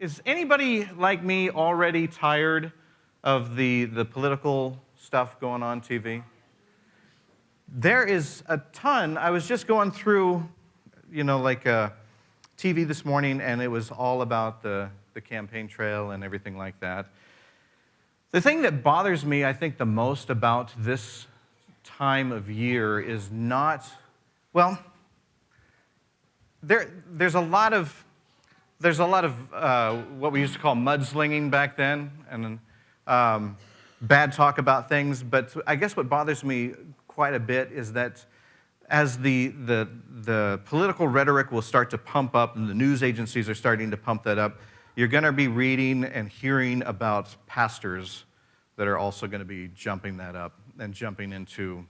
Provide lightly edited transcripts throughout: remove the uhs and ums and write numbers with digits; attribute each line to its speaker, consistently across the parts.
Speaker 1: Is anybody like me already tired of the political stuff going on TV? There is a ton. I was just going through, TV this morning, and it was all about the campaign trail and everything like that. The thing that bothers me, I think, the most about this time of year is not, well, there's a lot of what we used to call mudslinging back then, and bad talk about things. But I guess what bothers me quite a bit is that as the political rhetoric will start to pump up, and the news agencies are starting to pump that up, you're going to be reading and hearing about pastors that are also going to be jumping that up and jumping into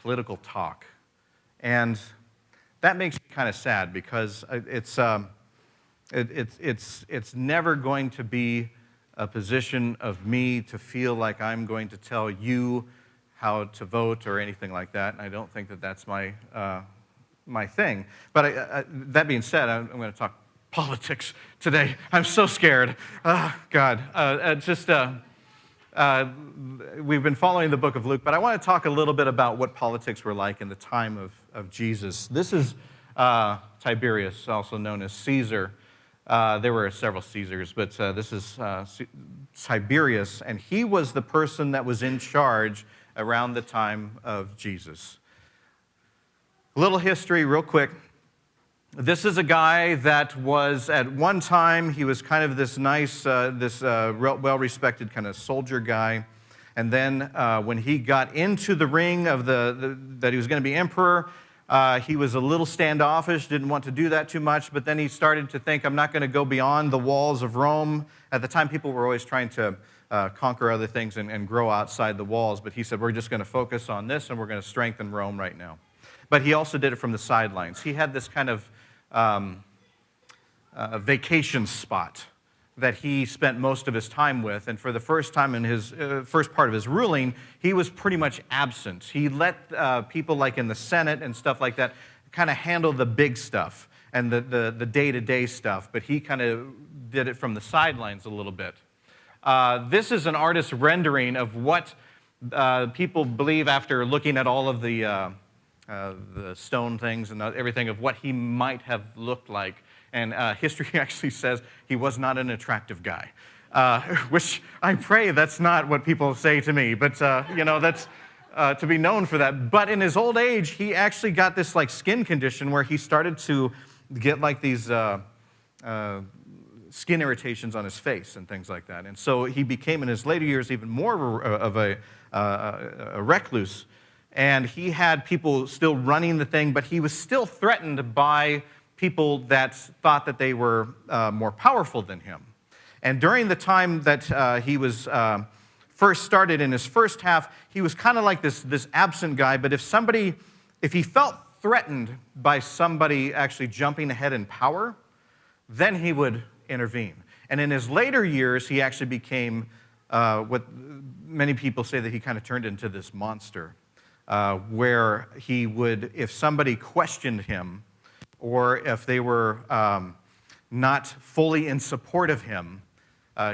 Speaker 1: political talk. And that makes me kind of sad, because it's never going to be a position of me to feel like I'm going to tell you how to vote or anything like that. And I don't think that that's my thing. But that being said, I'm going to talk politics today. I'm so scared. God. We've been following the book of Luke, but I want to talk a little bit about what politics were like in the time of Jesus. This is Tiberius, also known as Caesar. There were several Caesars, but this is Tiberius, and he was the person that was in charge around the time of Jesus. A little history real quick. This is a guy that was, at one time, he was kind of this nice, well-respected kind of soldier guy. And then when he got into the ring of that he was going to be emperor, he was a little standoffish, didn't want to do that too much. But then he started to think, I'm not going to go beyond the walls of Rome. At the time, people were always trying to conquer other things and grow outside the walls. But he said, we're just going to focus on this, and we're going to strengthen Rome right now. But he also did it from the sidelines. He had this kind of vacation spot that he spent most of his time with. And for the first time in his first part of his ruling, he was pretty much absent. He let people like in the Senate and stuff like that kind of handle the big stuff and the day-to-day stuff, but he kind of did it from the sidelines a little bit. This is an artist's rendering of what people believe after looking at all of the stone things and everything of what he might have looked like. And history actually says he was not an attractive guy, which I pray that's not what people say to me, but that's to be known for that. But in his old age, he actually got this like skin condition where he started to get like these skin irritations on his face and things like that. And so he became in his later years even more of a recluse. And he had people still running the thing, but he was still threatened by people that thought that they were more powerful than him. And during the time that he was first started in his first half, he was kind of like this absent guy, but if he felt threatened by somebody actually jumping ahead in power, then he would intervene. And in his later years, he actually became what many people say that he kind of turned into this monster. Where he would, if somebody questioned him, or if they were not fully in support of him,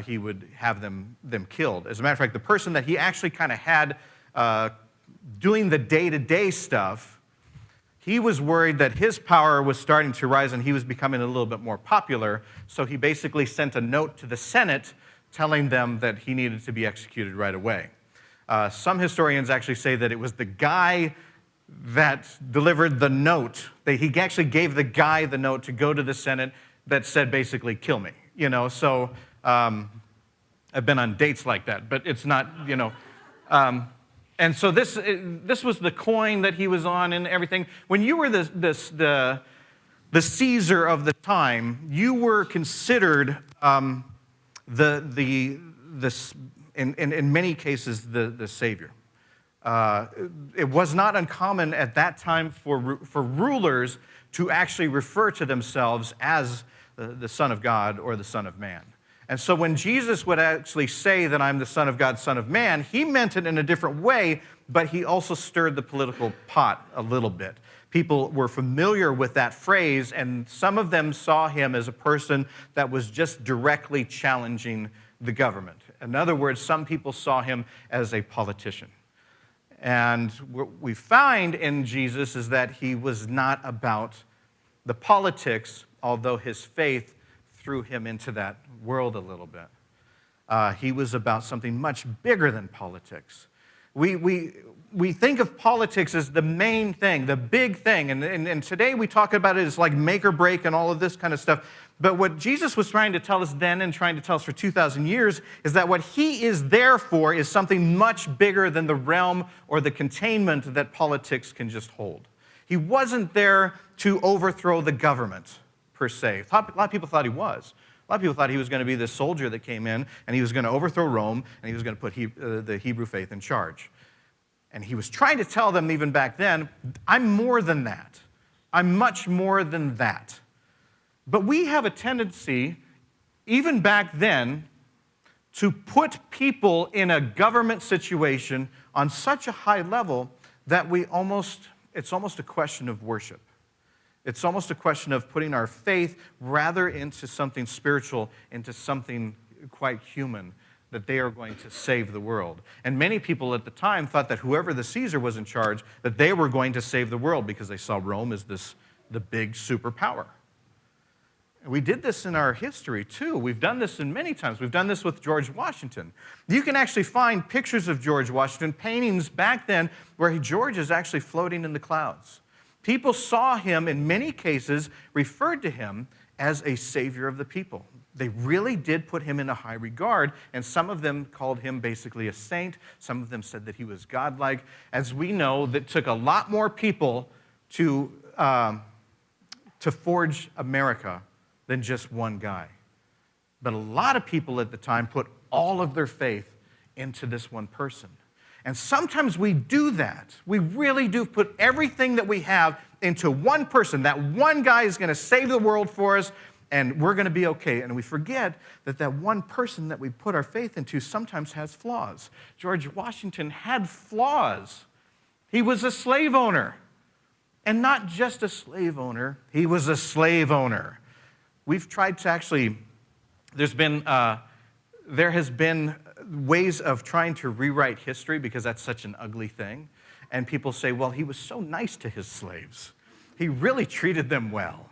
Speaker 1: he would have them killed. As a matter of fact, the person that he actually kind of had doing the day-to-day stuff, he was worried that his power was starting to rise and he was becoming a little bit more popular, so he basically sent a note to the Senate telling them that he needed to be executed right away. Some historians actually say that it was the guy that delivered the note. He actually gave the guy the note to go to the Senate that said basically, kill me. So I've been on dates like that, but it's not, And so this was the coin that he was on and everything. When you were the Caesar of the time, you were considered in many cases, the Savior. It was not uncommon at that time for rulers to actually refer to themselves as the Son of God or the Son of Man. And so when Jesus would actually say that I'm the Son of God, Son of Man, he meant it in a different way, but he also stirred the political pot a little bit. People were familiar with that phrase, and some of them saw him as a person that was just directly challenging the government. In other words, some people saw him as a politician. And what we find in Jesus is that he was not about the politics, although his faith threw him into that world a little bit. He was about something much bigger than politics. We think of politics as the main thing, the big thing, and today we talk about it as like make or break and all of this kind of stuff. But what Jesus was trying to tell us then and trying to tell us for 2,000 years is that what he is there for is something much bigger than the realm or the containment that politics can just hold. He wasn't there to overthrow the government, per se. A lot of people thought he was. A lot of people thought he was going to be this soldier that came in and he was going to overthrow Rome and he was going to put the Hebrew faith in charge. And he was trying to tell them even back then, I'm more than that. I'm much more than that. But we have a tendency, even back then, to put people in a government situation on such a high level that it's almost a question of worship. It's almost a question of putting our faith rather into something spiritual, into something quite human, that they are going to save the world. And many people at the time thought that whoever the Caesar was in charge, that they were going to save the world because they saw Rome as the big superpower. We did this in our history, too. We've done this in many times. We've done this with George Washington. You can actually find pictures of George Washington, paintings back then, where George is actually floating in the clouds. People saw him, in many cases, referred to him as a savior of the people. They really did put him in a high regard, and some of them called him basically a saint. Some of them said that he was godlike. As we know, that took a lot more people to forge America than just one guy. But a lot of people at the time put all of their faith into this one person. And sometimes we do that. We really do put everything that we have into one person. That one guy is going to save the world for us, and we're going to be okay. And we forget that that one person that we put our faith into sometimes has flaws. George Washington had flaws. He was a slave owner. And not just a slave owner, he was a slave owner. We've tried to actually, there has been ways of trying to rewrite history because that's such an ugly thing. And people say, well, he was so nice to his slaves. He really treated them well.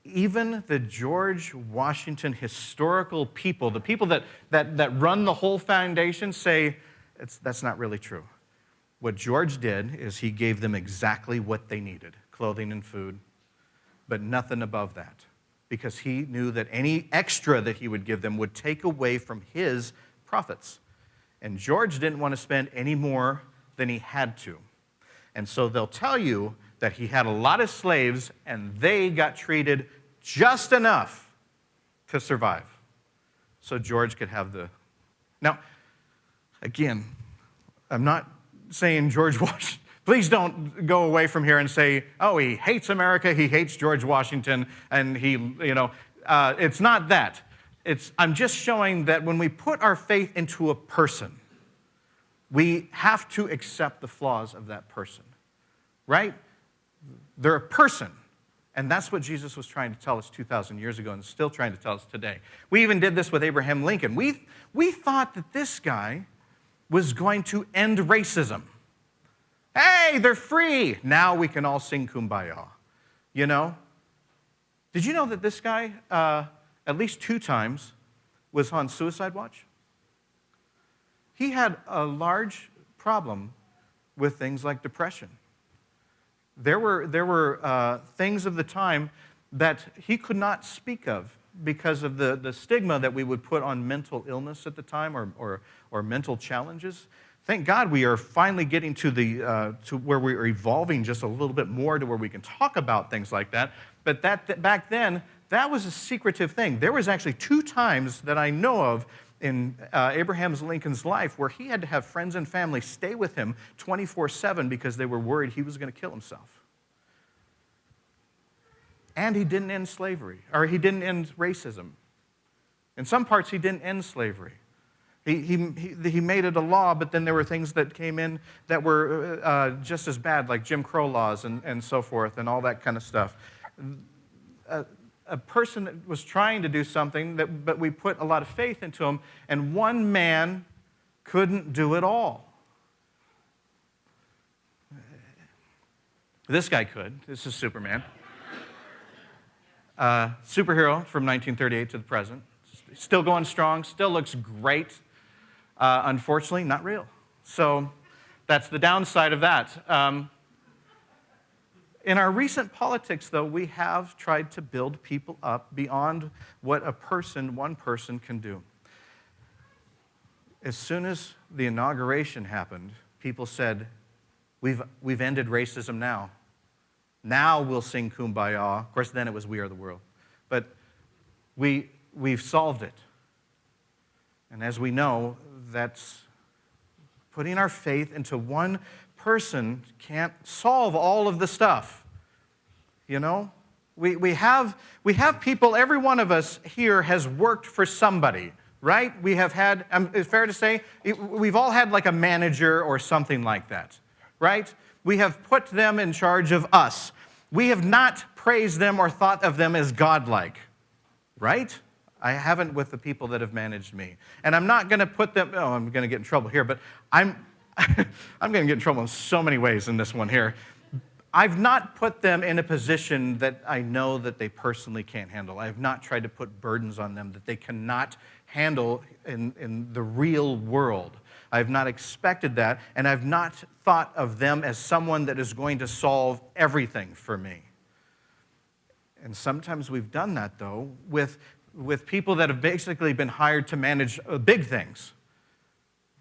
Speaker 1: Even the George Washington historical people, the people that run the whole foundation, say that's not really true. What George did is he gave them exactly what they needed, clothing and food, but nothing above that, because he knew that any extra that he would give them would take away from his profits. And George didn't want to spend any more than he had to. And so they'll tell you that he had a lot of slaves and they got treated just enough to survive. So George could have the... Now, again, I'm not saying George Washington... Please don't go away from here and say, oh, he hates America, he hates George Washington, and it's not that. I'm just showing that when we put our faith into a person, we have to accept the flaws of that person, right? They're a person, and that's what Jesus was trying to tell us 2,000 years ago and still trying to tell us today. We even did this with Abraham Lincoln. We thought that this guy was going to end racism. Hey, they're free. Now we can all sing Kumbaya. You know? Did you know that this guy, at least 2 times, was on suicide watch? He had a large problem with things like depression. There were things of the time that he could not speak of because of the stigma that we would put on mental illness at the time or mental challenges. Thank God we are finally getting to where we are evolving just a little bit more to where we can talk about things like that. But back then, that was a secretive thing. There was actually 2 times that I know of in Abraham Lincoln's life where he had to have friends and family stay with him 24/7 because they were worried he was going to kill himself. And he didn't end slavery, or he didn't end racism. In some parts, he didn't end slavery. He made it a law, but then there were things that came in that were just as bad, like Jim Crow laws and so forth and all that kind of stuff. A person that was trying to do something, but we put a lot of faith into him, and one man couldn't do it all. This guy could. This is Superman. Superhero from 1938 to the present. Still going strong, still looks great. Unfortunately, not real. So that's the downside of that. In our recent politics, though, we have tried to build people up beyond what one person can do. As soon as the inauguration happened, people said, we've ended racism now. Now we'll sing Kumbaya. Of course, then it was We Are the World. But we've solved it. And as we know, that's putting our faith into one person can't solve all of the stuff. You know? We have people, every one of us here has worked for somebody, right? We have had, it's fair to say, we've all had like a manager or something like that, right? We have put them in charge of us. We have not praised them or thought of them as godlike, right? I haven't with the people that have managed me. And I'm not going to put them, I'm going to get in trouble here, but I'm going to get in trouble in so many ways in this one here. I've not put them in a position that I know that they personally can't handle. I have not tried to put burdens on them that they cannot handle in the real world. I have not expected that, and I've not thought of them as someone that is going to solve everything for me. And sometimes we've done that, though, with people that have basically been hired to manage big things,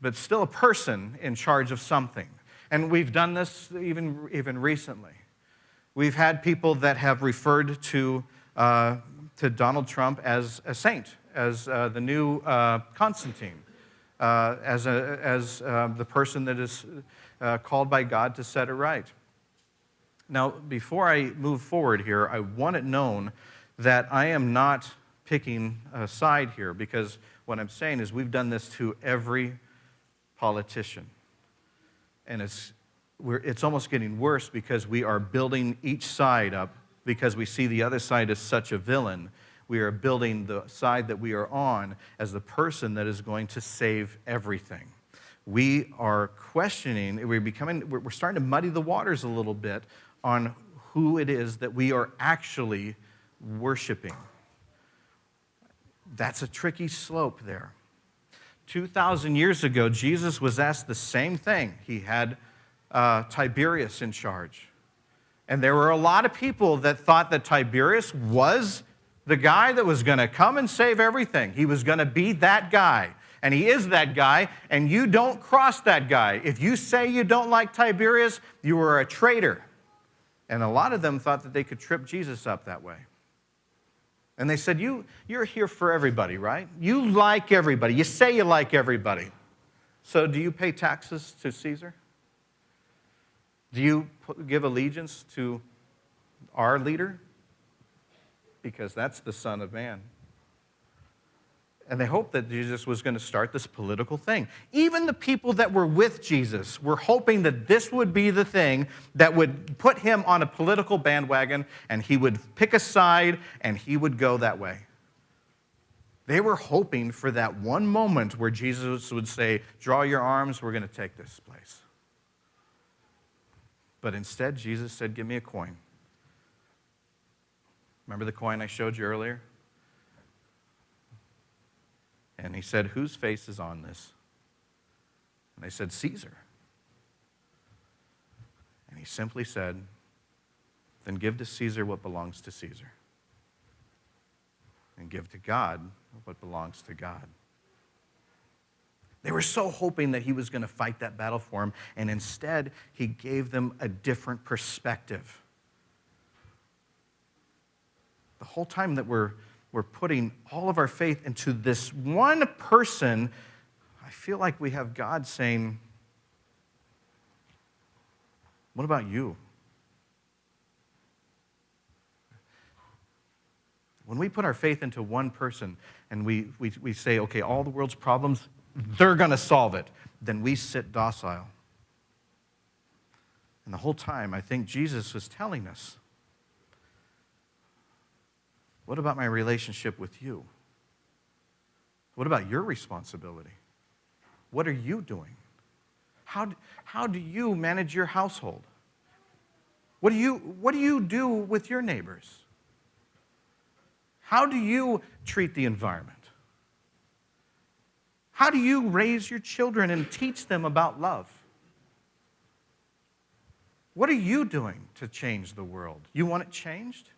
Speaker 1: but still a person in charge of something. And we've done this even recently. We've had people that have referred to Donald Trump as a saint, as the new Constantine, as the person that is called by God to set it right. Now, before I move forward here, I want it known that I am not picking a side here, because what I'm saying is we've done this to every politician. And it's almost getting worse because we are building each side up because we see the other side as such a villain. We are building the side that we are on as the person that is going to save everything. We are questioning, we're starting to muddy the waters a little bit on who it is that we are actually worshiping. That's a tricky slope there. 2,000 years ago, Jesus was asked the same thing. He had Tiberius in charge. And there were a lot of people that thought that Tiberius was the guy that was going to come and save everything. He was going to be that guy. And he is that guy, and you don't cross that guy. If you say you don't like Tiberius, you are a traitor. And a lot of them thought that they could trip Jesus up that way. And they said, you're here for everybody, right? You like everybody. You say you like everybody. So do you pay taxes to Caesar? Do you give allegiance to our leader? Because that's the Son of Man. And they hoped that Jesus was going to start this political thing. Even the people that were with Jesus were hoping that this would be the thing that would put him on a political bandwagon, and he would pick a side, and he would go that way. They were hoping for that one moment where Jesus would say, draw your arms, we're going to take this place. But instead, Jesus said, give me a coin. Remember the coin I showed you earlier? And he said, whose face is on this? And they said, Caesar. And he simply said, then give to Caesar what belongs to Caesar. And give to God what belongs to God. They were so hoping that he was going to fight that battle for them, and instead he gave them a different perspective. The whole time that we're putting all of our faith into this one person, I feel like we have God saying, what about you? When we put our faith into one person and we say, okay, all the world's problems, they're going to solve it, then we sit docile. And the whole time, I think Jesus was telling us, what about my relationship with you? What about your responsibility? What are you doing? How do you manage your household? What do you do with your neighbors? How do you treat the environment? How do you raise your children and teach them about love? What are you doing to change the world? You want it changed?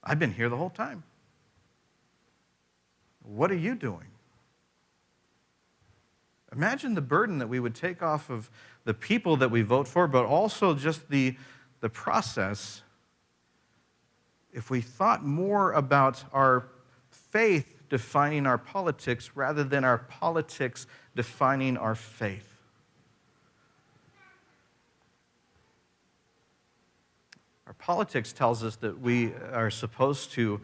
Speaker 1: I've been here the whole time. What are you doing? Imagine the burden that we would take off of the people that we vote for, but also just the process if we thought more about our faith defining our politics rather than our politics defining our faith. Our politics tells us that we are supposed to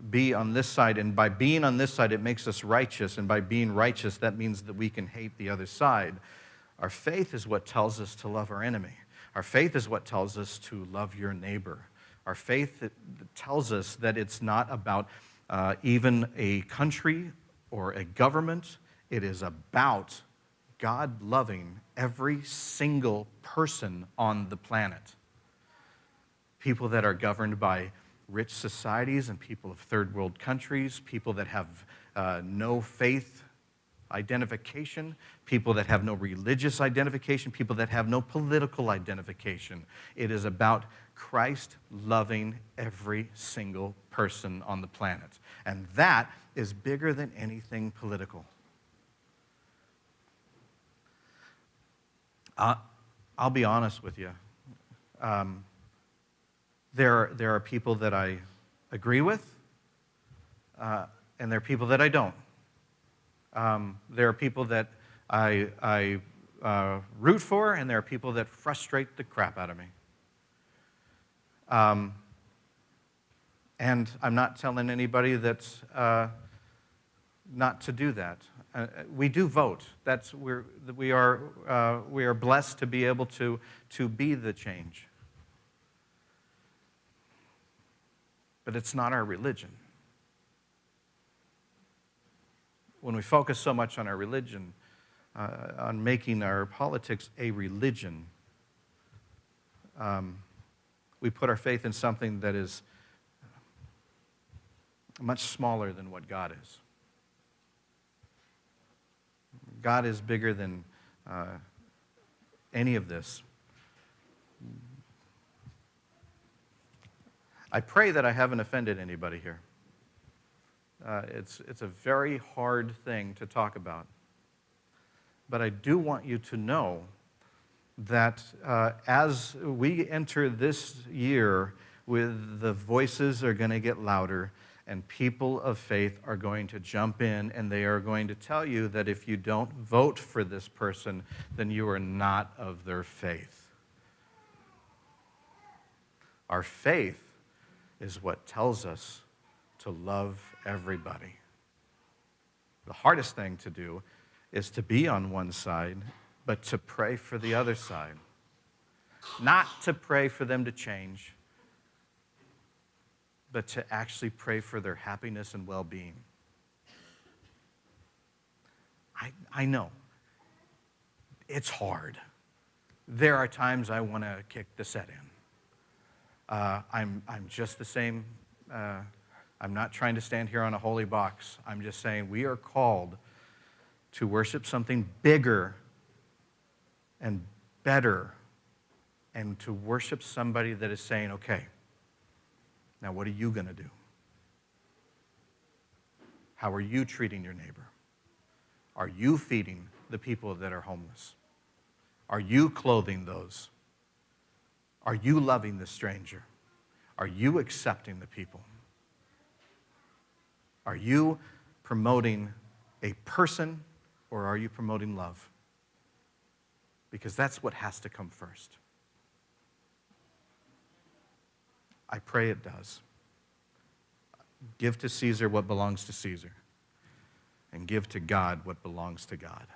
Speaker 1: be on this side, and by being on this side, it makes us righteous, and by being righteous, that means that we can hate the other side. Our faith is what tells us to love our enemy. Our faith is what tells us to love your neighbor. Our faith tells us that it's not about even a country or a government. It is about God loving every single person on the planet. People that are governed by rich societies and people of third world countries, people that have no faith identification, people that have no religious identification, people that have no political identification. It is about Christ loving every single person on the planet. And that is bigger than anything political. I'll be honest with you. There are people that I agree with, and there are people that I don't. There are people that I root for, and there are people that frustrate the crap out of me. And I'm not telling anybody that's not to do that. We do vote. We are blessed to be able to be the change. But it's not our religion. When we focus so much on our religion, on making our politics a religion, we put our faith in something that is much smaller than what God is. God is bigger than any of this. I pray that I haven't offended anybody here. It's a very hard thing to talk about. But I do want you to know that as we enter this year, the voices are going to get louder, and people of faith are going to jump in, and they are going to tell you that if you don't vote for this person, then you are not of their faith. Our faith is what tells us to love everybody. The hardest thing to do is to be on one side, but to pray for the other side. Not to pray for them to change, but to actually pray for their happiness and well-being. I know. It's hard. There are times I want to kick the set in. I'm just the same. I'm not trying to stand here on a holy box. I'm just saying we are called to worship something bigger and better, and to worship somebody that is saying, okay, now what are you going to do? How are you treating your neighbor? Are you feeding the people that are homeless? Are you clothing those? Are you loving the stranger? Are you accepting the people? Are you promoting a person, or are you promoting love? Because that's what has to come first. I pray it does. Give to Caesar what belongs to Caesar. and give to God what belongs to God.